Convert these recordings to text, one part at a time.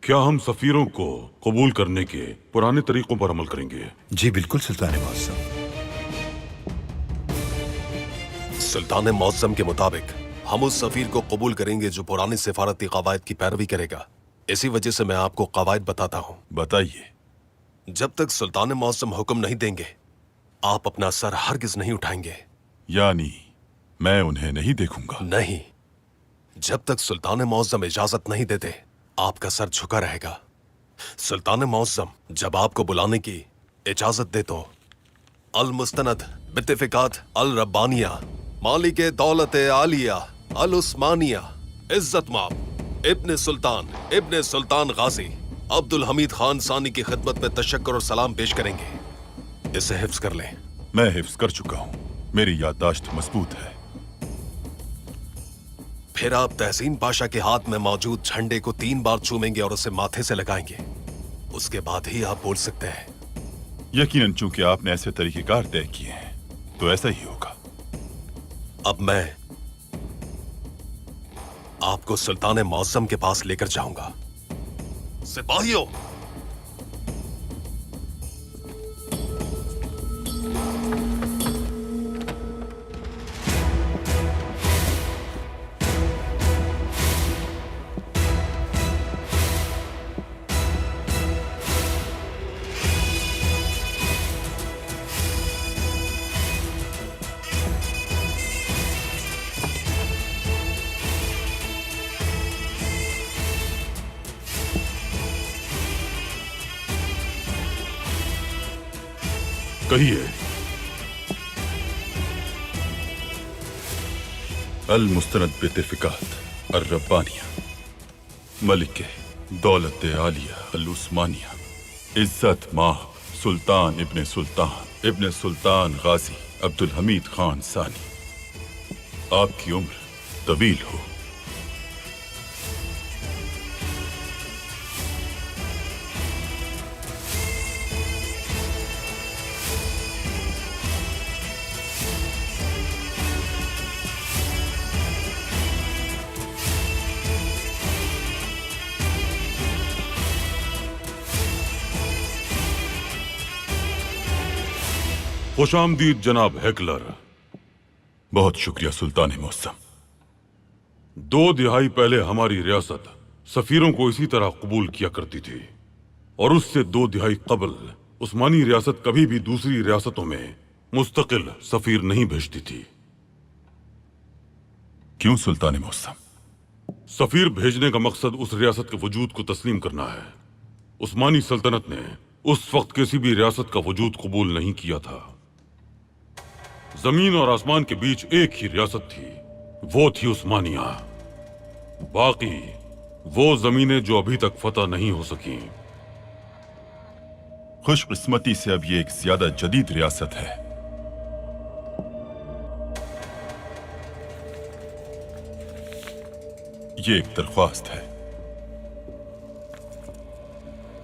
क्या हम सफीरों को कबूल करने के पुराने तरीकों पर अमल करेंगे? जी बिल्कुल सुल्तान मौसम। सुल्तान मौसम के मुताबिक हम उस सफीर को कबूल करेंगे जो पुरानी सिफारती कवायद की पैरवी करेगा। इसी वजह से मैं आपको कवायद बताता हूँ। बताइए। जब तक सुल्तान मौसम हुक्म नहीं देंगे, आप अपना सर हरगिज नहीं उठाएंगे। यानी मैं उन्हें नहीं देखूंगा? नहीं, जब तक सुल्तान मौसम इजाजत नहीं देते आपका सर झुका रहेगा। सुल्तान मौसम जब आपको बुलाने की इजाजत दे तो अल मुस्तनद बित्तिफिकात अल रब्बानिया मालिक दौलत आलिया अल उस्मानिया इज्जत माब इब्ने सुल्तान गाजी अब्दुल हमीद खान सानी की खिदमत में तशक्कुर और सलाम पेश करेंगे। इसे हिफ्ज कर लें। मैं हिफ्ज कर चुका हूँ, मेरी याददाश्त मजबूत है। फिर आप तहसीन पाशा के हाथ में मौजूद झंडे को 3 बार चूमेंगे और उसे माथे से लगाएंगे। उसके बाद ही आप बोल सकते हैं। यकीनन चूंकि आपने ऐसे तरीकेकार तय किए हैं तो ऐसा ही होगा। अब मैं आपको सुल्तान मौसम के पास लेकर जाऊंगा। सिपाहियों, कहिए। अल मुस्तनद बित्तिफिकात अर रब्बानिया मलिक दौलत आलिया अल उस्मानिया इज्जत माह सुल्तान इब्ने सुल्तान गाजी अब्दुल हमीद खान सानी। आपकी उम्र तवील हो। खुशामदीद जनाब हेकलर। बहुत शुक्रिया सुल्तान मौसम। 2 दिहाई पहले हमारी रियासत सफीरों को इसी तरह कबूल किया करती थी, और उससे 2 दिहाई कबल उस्मानी रियासत कभी भी दूसरी रियासतों में मुस्तकिल सफीर नहीं भेजती थी। क्यों सुल्तान मौसम? सफीर भेजने का मकसद उस रियासत के वजूद को तस्लीम करना है। उस्मानी सल्तनत ने उस वक्त किसी भी रियासत का वजूद कबूल नहीं किया था। जमीन और आसमान के बीच एक ही रियासत थी, वो थी उस्मानिया। बाकी वो जमीनें जो अभी तक फतह नहीं हो सकी। खुशकिस्मती से अब ये एक ज्यादा जदीद रियासत है। ये एक दरख्वास्त है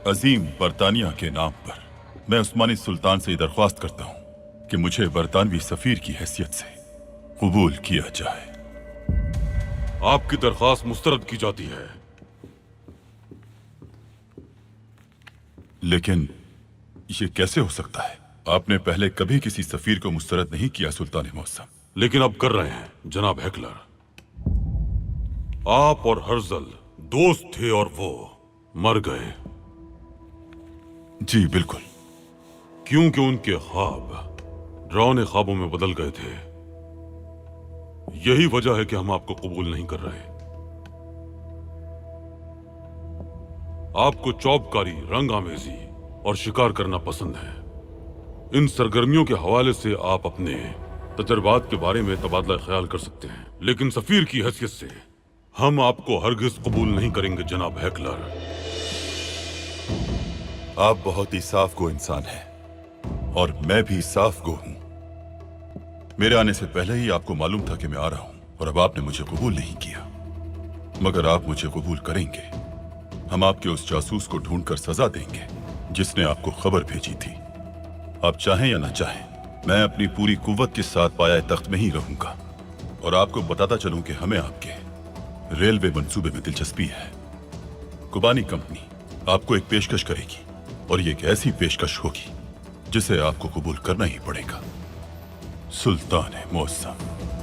अजीम बरतानिया के नाम पर। मैं उस्मानी सुल्तान से दरख्वास्त करता हूं कि मुझे बरतानवी सफीर की हैसियत से कबूल किया जाए। आपकी दरख्वास्त मुस्तरद की जाती है। लेकिन ये कैसे हो सकता है? आपने पहले कभी किसी सफीर को मुस्तरद नहीं किया सुल्तान मौसम। लेकिन अब कर रहे हैं जनाब हेकलर। आप और हर्जल दोस्त थे और वो मर गए। जी बिल्कुल। क्योंकि उनके ख्वाब डरावने ख्वाबों में बदल गए थे। यही वजह है कि हम आपको कबूल नहीं कर रहे। आपको चौबकारी, रंग आमेजी और शिकार करना पसंद है। इन सरगर्मियों के हवाले से आप अपने तजर्बात के बारे में तबादला ख्याल कर सकते हैं, लेकिन सफीर की हैसियत से हम आपको हरगिज कबूल नहीं करेंगे जनाब हेकलर। आप बहुत ही साफ गो इंसान हैं और मैं भी साफ गो हूं। मेरे आने से पहले ही आपको मालूम था कि मैं आ रहा हूं, और अब आपने मुझे कबूल नहीं किया। मगर आप मुझे कबूल करेंगे। हम आपके उस जासूस को ढूंढकर सजा देंगे जिसने आपको खबर भेजी थी। आप चाहें या ना चाहें, मैं अपनी पूरी कुव्वत के साथ पाया तख्त में ही रहूंगा और आपको बताता चलूं कि हमें आपके रेलवे मंसूबे में दिलचस्पी है। कुबानी कंपनी आपको एक पेशकश करेगी और ये एक ऐसी पेशकश होगी जिसे आपको कबूल करना ही पड़ेगा। सुल्तान मुअज़्ज़म।